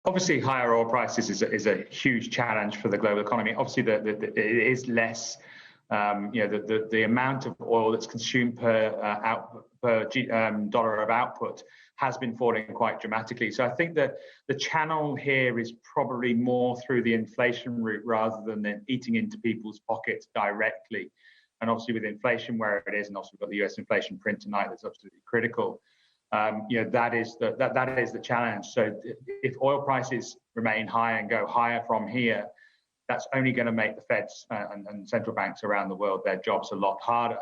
Obviously, higher oil prices is a huge challenge for the global economy. Obviously, it is less. The amount of oil that's consumed per dollar of output has been falling quite dramatically. So I think that the channel here is probably more through the inflation route rather than eating into people's pockets directly. And obviously, with inflation where it is, and also we've got the US inflation print tonight that's absolutely critical. That is the challenge. So if oil prices remain high and go higher from here, that's only going to make the Feds and central banks around the world their jobs a lot harder.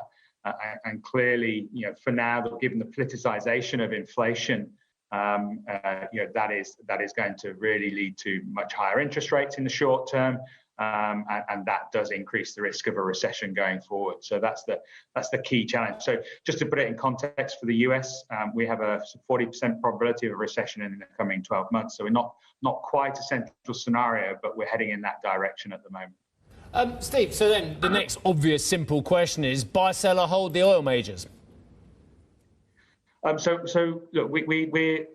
And clearly, for now, given the politicization of inflation, that is going to really lead to much higher interest rates in the short term. And that does increase the risk of a recession going forward. So that's the key challenge. So just to put it in context for the US, we have a 40% probability of a recession in the coming 12 months. So we're not quite a central scenario, but we're heading in that direction at the moment. Steve, so then the next obvious simple question is, buy, sell or hold the oil majors? So look, we're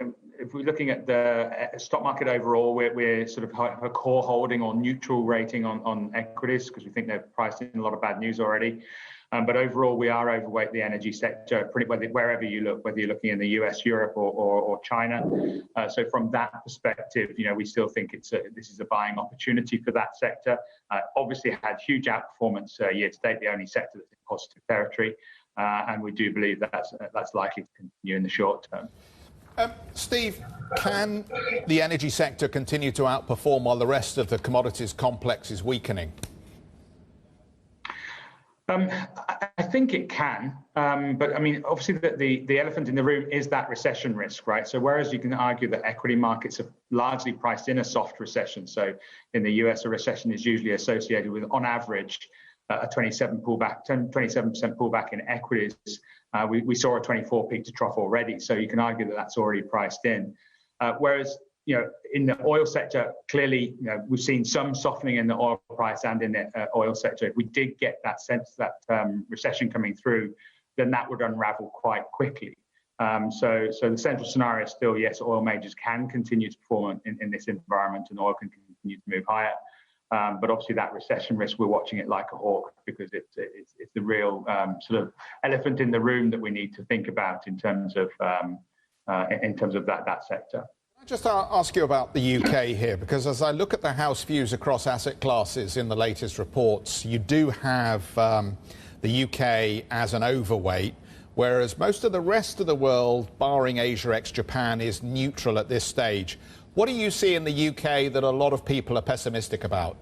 if we're looking at the stock market overall, we're sort of a core holding or neutral rating on equities because we think they're priced in a lot of bad news already. But overall, we are overweight the energy sector wherever you look, whether you're looking in the US, Europe, or China. So from that perspective, we still think this is a buying opportunity for that sector. Obviously, had huge outperformance year to date, the only sector that's in positive territory, and we do believe that's likely to continue in the short term. Steve, can the energy sector continue to outperform while the rest of the commodities complex is weakening? I think it can, but I mean, obviously the elephant in the room is that recession risk, right? So whereas you can argue that equity markets have largely priced in a soft recession, so in the US a recession is usually associated with, on average, a 27% pullback in equities. We saw a 24 peak to trough already, so you can argue that that's already priced in. Whereas, in the oil sector, clearly, we've seen some softening in the oil price and in the oil sector. If we did get that sense that recession coming through, then that would unravel quite quickly. So the central scenario is still, yes, oil majors can continue to perform in this environment and oil can continue to move higher. But obviously that recession risk, we're watching it like a hawk because it's the real sort of elephant in the room that we need to think about in terms of that sector. Can I just ask you about the UK here? Because as I look at the house views across asset classes in the latest reports, you do have the UK as an overweight, whereas most of the rest of the world, barring Asia ex-Japan, is neutral at this stage. What do you see in the UK that a lot of people are pessimistic about?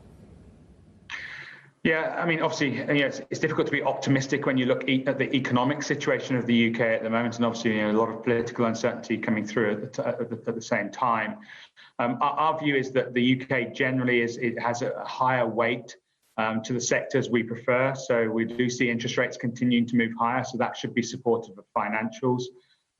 Yeah, I mean, obviously, it's difficult to be optimistic when you look at the economic situation of the UK at the moment, and obviously, a lot of political uncertainty coming through at the same time. Our view is that the UK generally has a higher weight to the sectors we prefer. So we do see interest rates continuing to move higher, so that should be supportive of financials.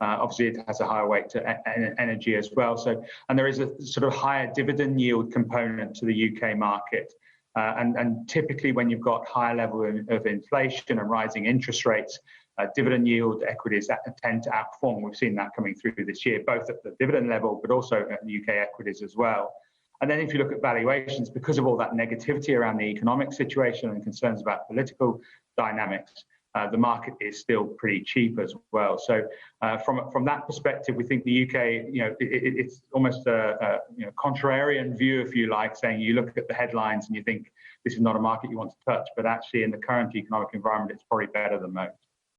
Obviously, it has a higher weight to energy as well. So, and there is a sort of higher dividend yield component to the UK market. And typically, when you've got higher level of inflation and rising interest rates, dividend yield equities that tend to outperform. We've seen that coming through this year, both at the dividend level, but also at the UK equities as well. And then if you look at valuations, because of all that negativity around the economic situation and concerns about political dynamics, the market is still pretty cheap as well. So from that perspective, we think the UK, it's almost a contrarian view, if you like, saying you look at the headlines and you think this is not a market you want to touch, but actually in the current economic environment, it's probably better than most.